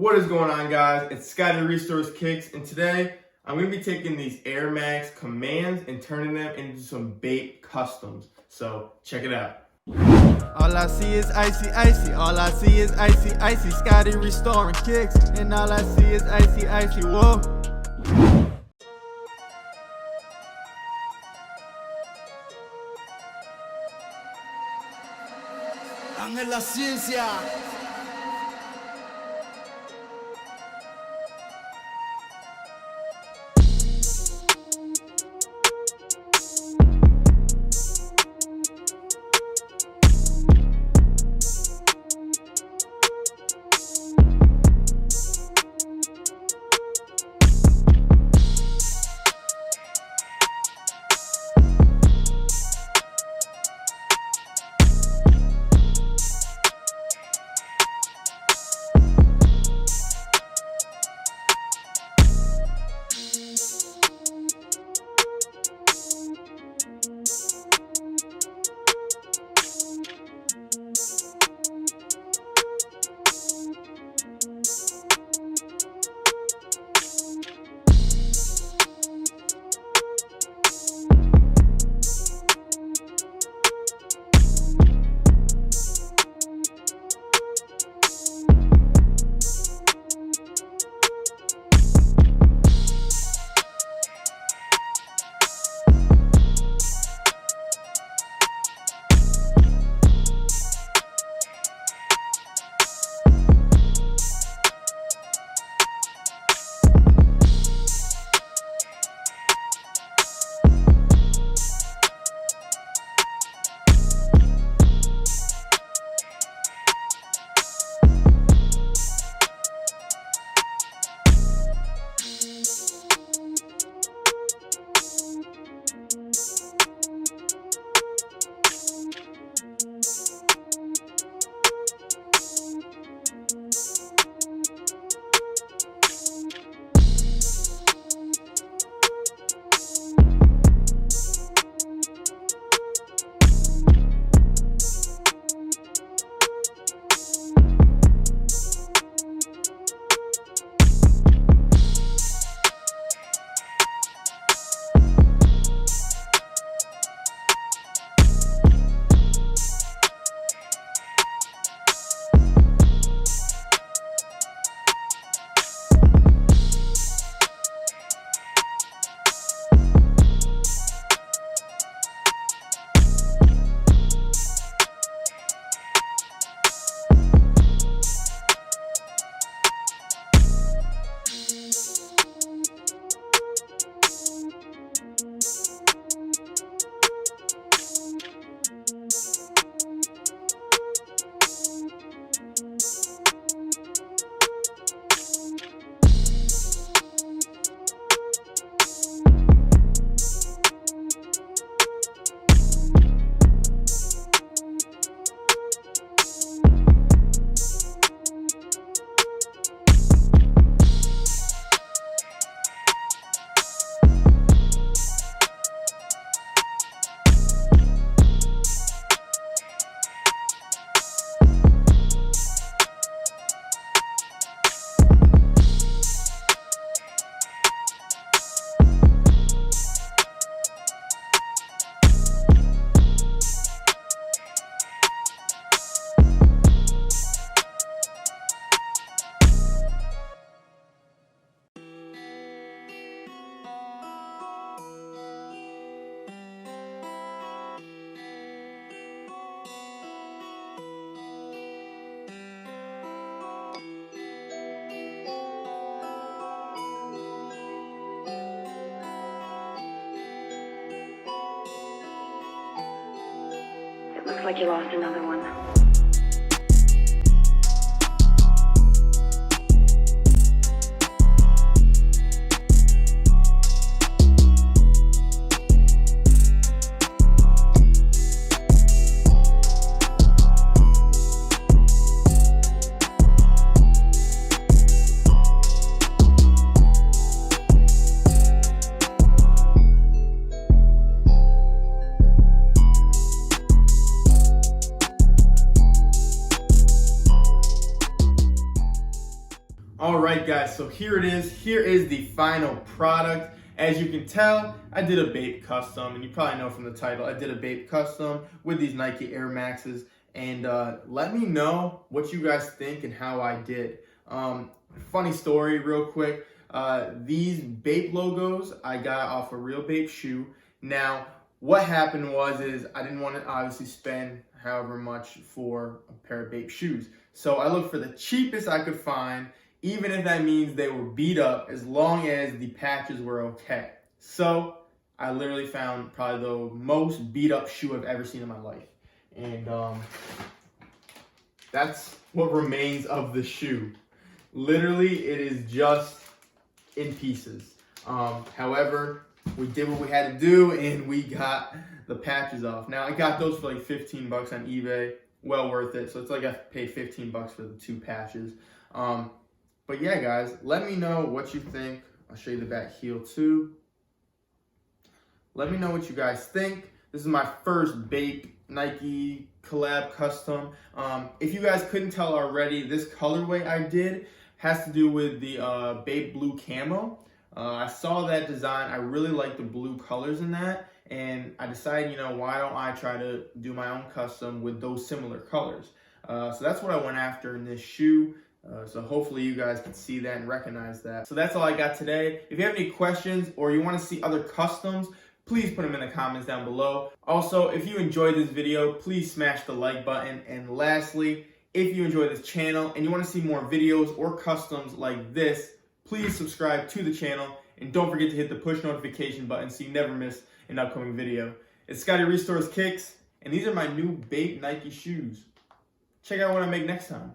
What is going on, guys? It's Scotty Restores Kicks, and today I'm going to be taking these Air Max commands and turning them into some Bape customs. So check it out. All I see is icy, icy. All I see is icy, icy. Scotty restoring kicks, and all I see is icy, icy. Whoa. Ángel la ciencia. Looks like you lost another one. All right, guys, so here it is. Here is the final product. As you can tell, I did a Bape custom, and you probably know from the title, I did a Bape custom with these Nike Air Maxes. And let me know what you guys think and how I did. Funny story real quick. These Bape logos I got off a real Bape shoe. Now, what happened is I didn't want to obviously spend however much for a pair of Bape shoes. So I looked for the cheapest I could find, even if that means they were beat up, as long as the patches were okay. So I literally found probably the most beat up shoe I've ever seen in my life. And that's what remains of the shoe. Literally, it is just in pieces. However, we did what we had to do and we got the patches off. Now, I got those for like 15 bucks on eBay. Well worth it. So it's like I paid 15 bucks for the 2 patches. But yeah, guys, let me know what you think. I'll show you the back heel too. Let me know what you guys think. This is my first Bape Nike collab custom. If you guys couldn't tell already, this colorway I did has to do with the Bape blue camo. I saw that design. I really like the blue colors in that. And I decided, why don't I try to do my own custom with those similar colors? So that's what I went after in this shoe. So hopefully you guys can see that and recognize that. So that's all I got today. If you have any questions or you want to see other customs, please put them in the comments down below. Also, if you enjoyed this video, please smash the like button. And lastly, if you enjoy this channel and you want to see more videos or customs like this, please subscribe to the channel. And don't forget to hit the push notification button so you never miss an upcoming video. It's Scotty Restores Kicks, and these are my new Bape Nike shoes. Check out what I make next time.